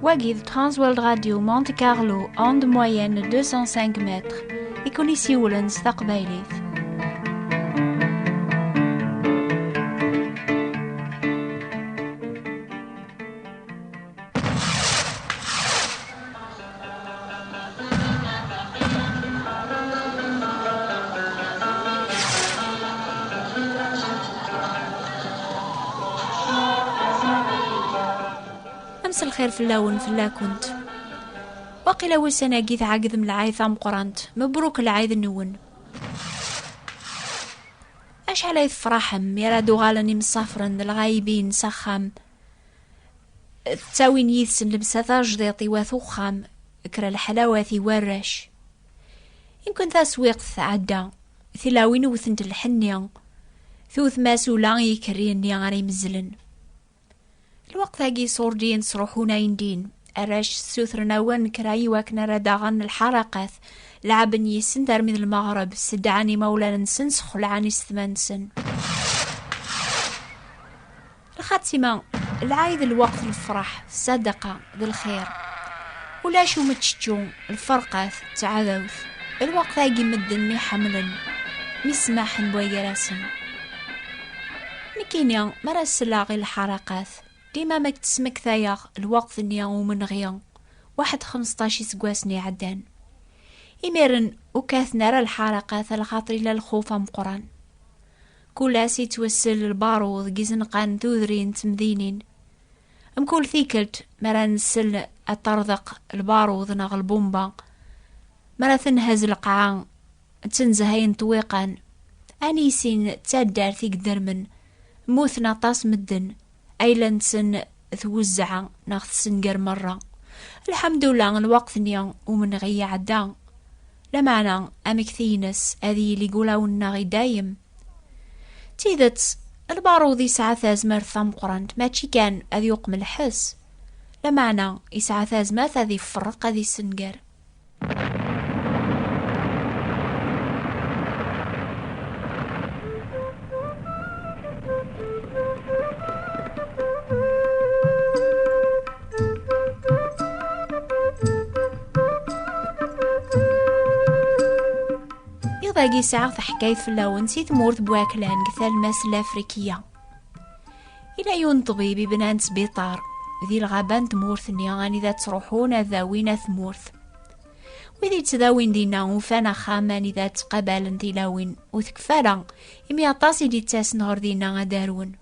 Wagid Transworld Radio Monte Carlo, onde moyenne 205 mètres. Ici Woolens تقبيليث. أمس الخير في اللون في الله كنت وقيل وسنا جيت عقد من العايث أم قرنت مبروك العايذ النون أش على يفرحم يرادو غالني مسافرن الغايبين سخام تساوين يثسن لمساثا جديطي وثوخام كرا الحلاوة ورش إن كنت أسويق عدا ثلاوين وثنت الحنية ثوث ماسولا يكريني غاري مزلن الوقت هاقي صوردين صروحونا يندين أراش سوثرنا وان كراي واكنا رداغن الحرقات لعبن يسندر من المغرب سدعاني مولانا نسنس خلعاني ستمان سن الخاتمة العايد الوقت الفرح الصدقة ذي الخير ولا شو متشجو الفرقات تعذوث الوقت هاقي مدني حملا مسماح بويراسن نكينيا مرس لاغي الحرقات ديما ما كتسمك ثايغ الوقت اليوم من غيان 15 سقواسني عدان إميرن وكاث نرى الحرقات الخاطر إلى الخوف مقران كلاسي توسل البارود جيزنقان ذوذرين تمذينين مكول ثيكلت مرا نسل الطرذق البارود نغ البومبا مرا تنهز القاعان تنزهين طويقان أنيسين تادار ثيك درمن موثنا طاس مدن أيلان سن ثوزعا ناخذ سنقر مرة الحمد لله الوقت نيان ومن غي عدا لمعنا أمكثينس أذي اللي قولاو ناغي دايم تيدت البارود يسعى ثازمر ثم قرانت ماتشي كان أذي يقم الحس لمعنا يسعى ثازمات أذي فرق أذي سنقر باقي ساعة في حكاية في اللون سيت مورت بواكلان قثال الماس الأفريقية إلى يون طبيبي بنان سبيطار ذي الغابان تمورث نيغاني ذا تروحون ذاوين ثمورث وذي تذاوين دينا وفانا خامان ذا تقبال ذيلاوين وثكفالا إمي أطاسي دي تاس نهار دينا غدارون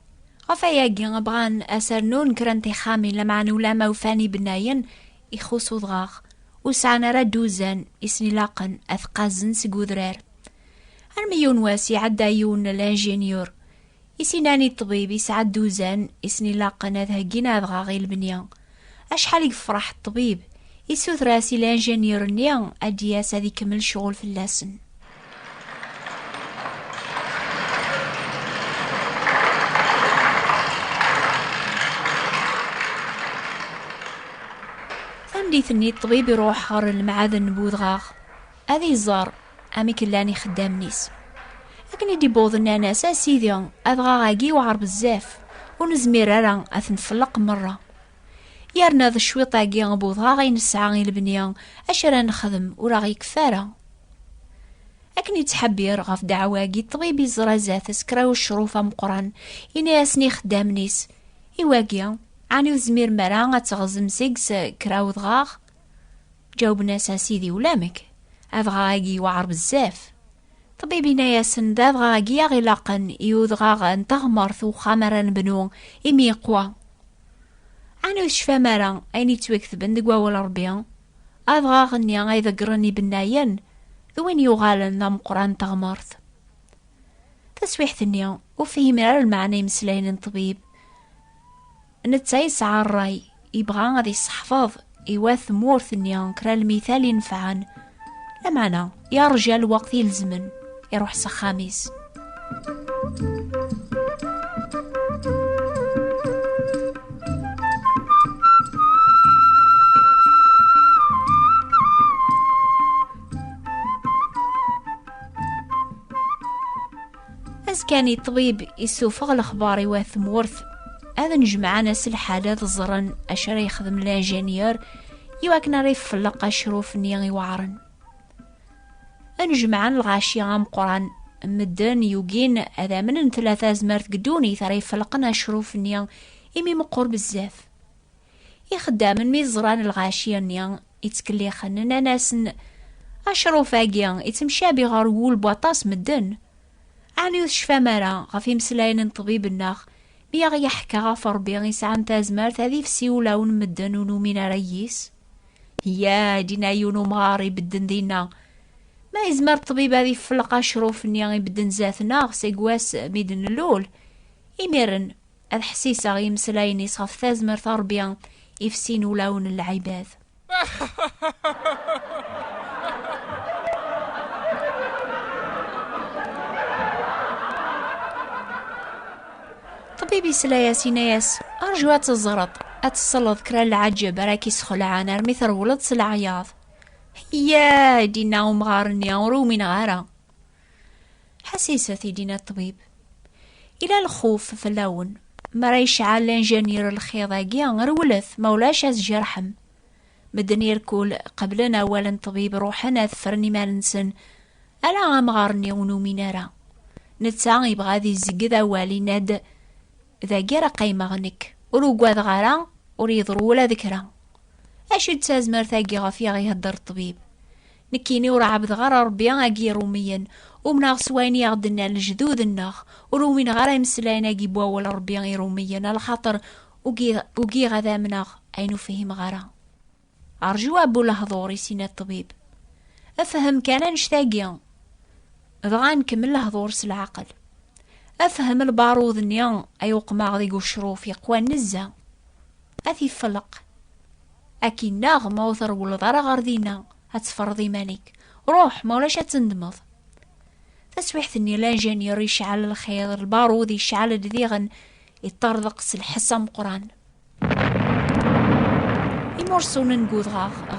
غفاياقي غبغان أسر نون كرانتي خامي لمعن ولاما وفاني بناين يخوصو ضغاغ وسعنا ردوزان إسني لاقن أثقازن سيقودرار الميون واسي عدا يون الانجينيور يسيناني الطبيب يسعد دوزان يسني لاقنا ذهقنا ذغاغي البنيان أشحال يفرح الطبيب يسوث راسي الانجينيور نيان أدياس هذي كمل شغل في اللاسن ثمدي ثني الطبيب يروح غار المعاذن بوذغاغ هذي الزار أمي كلاني خدام نيس لكن يدي بوضنا ناس أسيديان أذغاغاقي وعر بزاف ونزمير راه أثنفلق مرة يارنا ذا الشويطاقي غبوضغاغي نسعى البنيان أشرا نخدم وراغي كفارة لكن يتحبير غاف دعواقي الطبيب يزرازات سكراو الشروفة مقران يناسني خدام نيس يواقيا عني وزمير مرا غتغزم سيكس كراو ضغاغ جاوب ناس أسيدي ولامك أذغاقي وعر بزاف طبيبي نياسن ذا أذغاقي غلاقن يوذغاغن تغمرث وخامران بنو إمي قوى عنو شفا مرا أيني توكثبن دقوا والربيان أذغاغني غيذقرني بنايان ذوين يغالن ذا مقران تغمرث تسويح ثنيا وفيه مرار المعنى مسلين طبيب نتسايس عالراي يبغى غادي يصحفظ يواث مورث نيان كرا المثال ينفعن لمعنى يا رجال وقت يلزمن يروح سخاميس أزكاني طبيب يسوفغ الأخبار يواث مورث هذا نجمع ناس الحالات الزرن أشرا يخدم لانجينيور يواكنا ريف فلق أشروف نيغي وعرن. نجمع الغاشي غام قران مدن يوجين هذا من 3 زمرت قدوني ثري فلقنا شروف نيغ إمي مقور بزاف يخدام من ميزران الغاشي نيغ يتكلي خننا ناس أشروف أجيان يتمشى بغار وول بواطاس مدن عني وشفا مرا غفي مسلاين طبيب الناخ بيغ يحكى غفر بيغ يسعام تازمرت هذي في سيولاون مدن ونومين ريس يا دينا يونو مغاري بدن دينا ما يزمر الطبيب هذي فلقا شروف نيغي بدن زاتنا سيقواس ميدن اللول إميرن الحسيسة غي مسلاين يصف تازمر تربيا يفسين ولاون العباد. طبيبي سلا ياسيناس أرجو أتزرط أتصل ذكرى العجب راكي سخلعان مثل ولد العياض يا دينا ومغارني ورومي نغارة حسيسة دينا الطبيب إلى الخوف في اللون ما رايش على الانجينير الخيضاقيا رولث مولاش جرحم مدني الكل قبلنا أولا طبيب روحنا ثفرني ما ننسن ألا غامغارني ونومي نارا نتا يبغى ذي الزقذا والي ناد ذا جرى قيمة غنك وروقوا غارا وريضرو ولا ذكرى أشد تازمر ثاقي غفيا غيهدر الطبيب نكيني ورعب ذغار ربيا أجي روميا ومناغ سويني يغدنا الجدود الناغ ورومين غارا يمسلاين أجي بواول ربيا روميا الخاطر وقي غذا مناغ عينو فهم غارا أرجو أبو لهضوري سينا الطبيب أفهم كان نشتاقيا ضغا نكمل لهضور العقل أفهم البارود نيان أيوق ماغذي قشروف يقوى نزا أثي فلق أكي ناغ موثر ولدار غردينا هتفرضي مانيك روح مولاش تندمض تسويحتني لانجينيور يشعل الخير البارود يشعل الديغن يطردق الحسام قران يمرسون نقود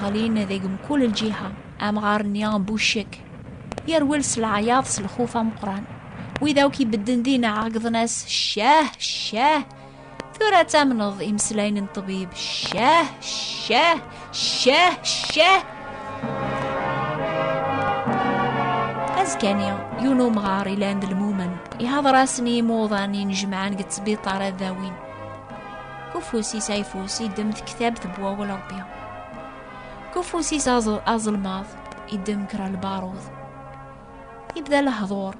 غالين ذيقم كل الجهة أمغار نيان بوشك يرولس العياض الخوف مقران وإذا وكي بدن دينا عقد ناس شاه ثورة تامنض إمسلاين الطبيب شاه أزكانيا يونو مغاري لاند المومن يهض راسني موضاني نجمعان قد سبيطار الذاوين كفوسي سايفوسي دمت كتاب ثبوا ولا ربيا كفوسي أظلماض يدم كرا البارود يبدا الهضور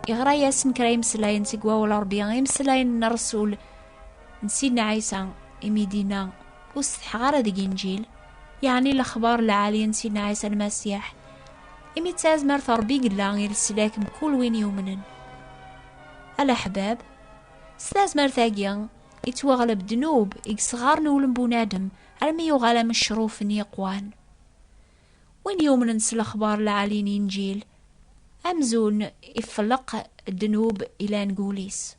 يغرا ياسن كرا يمسلاين سقوا ولا ربيا يمسلاين الرسول نسينا عيسى إميدينا وستحغار ديك إنجيل يعني الأخبار العالية نسينا عيسى المسيح إمي تازمر ثربي قلا غير السلاك بكل وين يومنن الأحباب ستازمر ثاقيا يتوغلب دنوب يصغار نولن بونادم علمي يغالى من الشروف يقوان وين يومنن الأخبار العاليين إنجيل أمزون يفلق الدنوب إلى نقوليس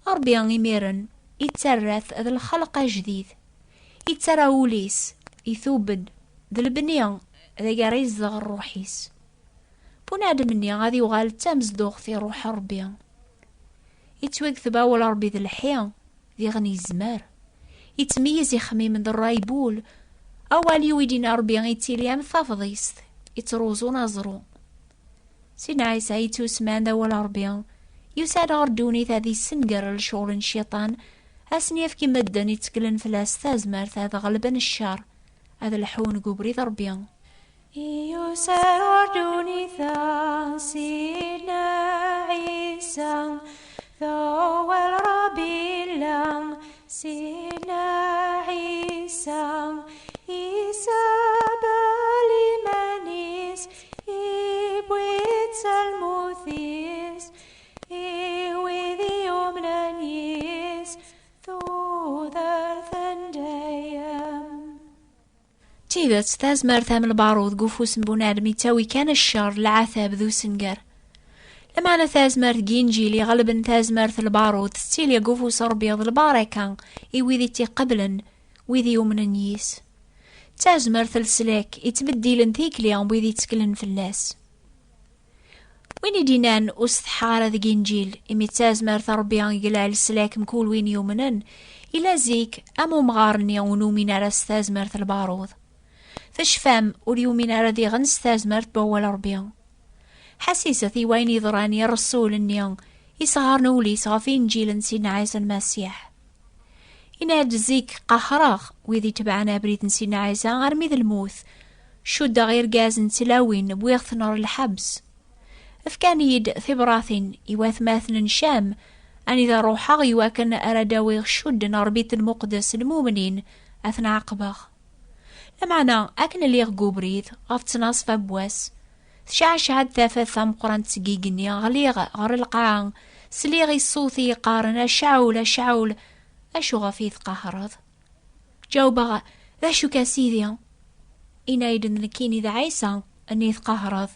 أربيان يميرن يتسرث ذا الخلق جديد يتسرى وليس يثوبن ذا البنيان ذا قريز ذا الروحيس بنادم مني غادي وغال تمزدوغ في روح ربيان يتوقف ثباول ربي ذا الحيان ذي غني الزمار يتميز يخمي من ذا الرايبول أولي ويدين ربيان يتيليام ثافضيس يتروزو نازرو سينا عيسى يتوسمان ذا ولا ربيان يساد غردوني ذا ذي السنقر لشغل الشيطان أسنيف كي مدن يتكلن فلاس تازمر هذا غلبا الشار هذا الحون قبري ضربيان يساد غردوني ذا سينا عيسى ذو الربي لام سينا عيسى عيسى بالي منيس يبويت المثيس وذي يومنانيس ذو ذا ثندايام تيبت تازمر ثام البارود قفوس بنادم يتاوي كان الشر العذاب ذو سنقر لما أنا تازمر جينجيلي غالبا تازمر البارود ستيليا قفوس ربيض الباركان وذي تي قبلا وذي يومنانيس تازمر السلاك يتبدي لنثيك ليام وذي تكلن في اللاس وين دينان أستحارة ذي إنجيل إمي تازمر ربي يقلع السلاك مكول وين يومنن إلا زيك أمو مغارني ونومين على استازمر البارود فشفام واليومين على ذي غنستازمر بول ربي حسيسة في وين يضراني الرسول النيان يصغر نولي صافي إنجيل نسينا عيسى المسيح إنا جزيك قهراغ ويذي تبعنا بريد نسينا عيسى غرمي ذا الموت شد غير جاز نتلاوين بويغ نار الحبس أفكان يد ثبراثين يواث ماثن شام أن إذا روحا يواكن أرداويغ شد نار بيت المقدس المؤمنين أثنى عقباغ لمعنا أكن اللي يغقو بريد غفتناص فابواس شعد ثافث ثم قران تسقيقني غليغ غر القاعن سليغي الصوثي قارن شعول أشو غفيث قهرض جاوبغ ذا شو كاسيديا إنا يدن لكيني ذا عيسى أني ثقهرض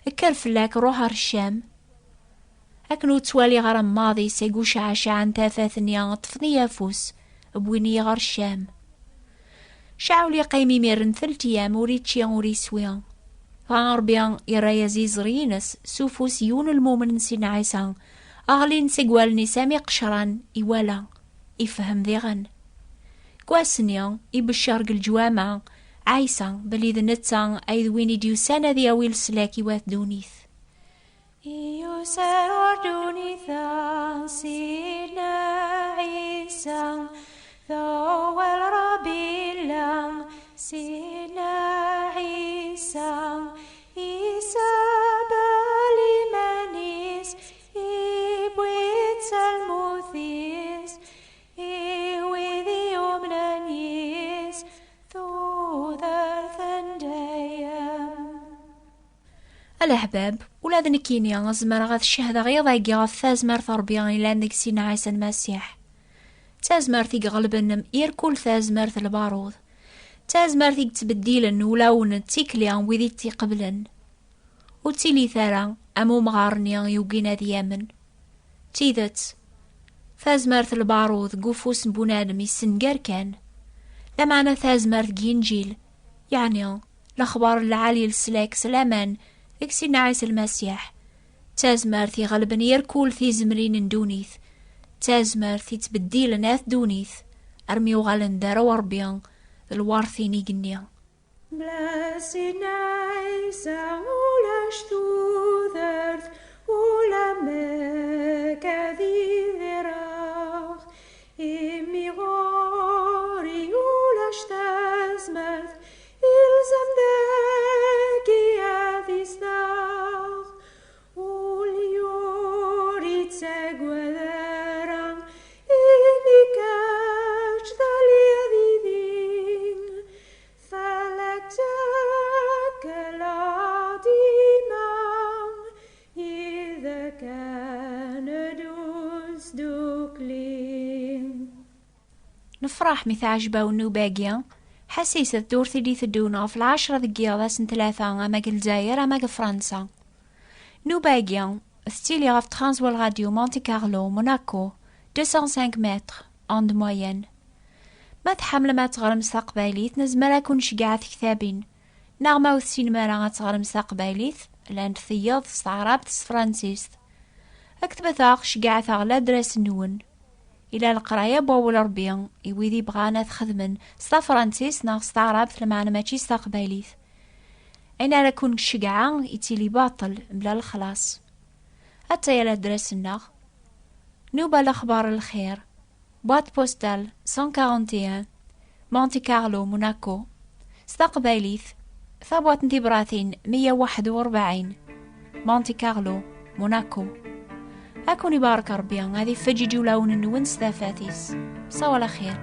الكرفلاك روح الشام أكنو توالي غرم ماضي سيقو شعن ثاثنيا طفني يافوس بويني غر الشام شعولي قيمي ميرن 3 أيام وريتشيا وريسويا فغربيان يرى يزيز رينس سوفوس يون المؤمن سين عيسى أغلين سيقوالني سامي قشران إوالا يفهم ذيغن كواسنيا يبشرق الجوامع عيسى بلي ذنتان أيض ويني ديوسانا ذي أويل سلاكي واث دونيث يوسار دونيثا سينا عيسى ذو الربي لام سينا عيسى عيسى بالي منيس إبويت الموثيس إيوذي يومنانيس ذو ذرثن دايم الأحباب ولاد نكيني غزمر غاث الشهدة غيضا يقاث ثازمر ثربيان إلا عندك سينا عيسى المسيح تازمر ثيق غلبنم يركول ثازمر البارود تازمر ثيق تبديلن ولون تيكليان وذي تيقبلن وتيلي ثارا أمو مغارنيان يوقينا ديامن تيذت ثازمر البارود قفوس بنادم يسنقر كان لمعنى ثازمر جينجيل يعني الأخبار العالية السلاك سلامان إكسينا عيسى المسيح تازمر ثي غلبن يركول ثي زمرين دونيث تازمر ثي تبديل ناث دونيث أرميو غالن دارا وربيان الوارثيني قنيا Blessed عيسى ولا شتوذرث ولا مكاذي ذراخ إمي غوري ولا شتازمرث إلزم ذاكي هذي سناخ واليوري تساقوى ذرام إمي كاش ذالي ذيذين فلتك العظيمان إذا كان دوس دوكلين نفرح مثل عجبة ونوباقيا حسيسة دور ثدي ثدونا في 10 دقيقة سن 3 أماك الجزائر أماك فرنسا نوباقيا ستيلي غاف ترانس والراديو مونتي كارلو موناكو 205 متر أند موين ما تحمل ما تغرم مستقباليت نزمرا كون شقاعت كتابين نغمة والسينما راه تغرم مستقباليت لان ثياض استعرابت فرانسيس اكتب ثاق شقاعت لا درس نون إلى القراية بول ربيان يويدي بغانا تخدمن ستا فرانسيس ناغ استعرابت لمعنى ماشي استقباليت أين لكون شقاعة يتيلي باطل بلا الخلاص حتى يلا درس الناغ نوبة الأخبار الخير بوات بوستال 141 مونتي كارلو موناكو استقباليث ثابوات انتبراثين 141 مونتي كارلو موناكو أكوني بارك ربيان هذه فجي جولاون النون ستافاتيس صوال خير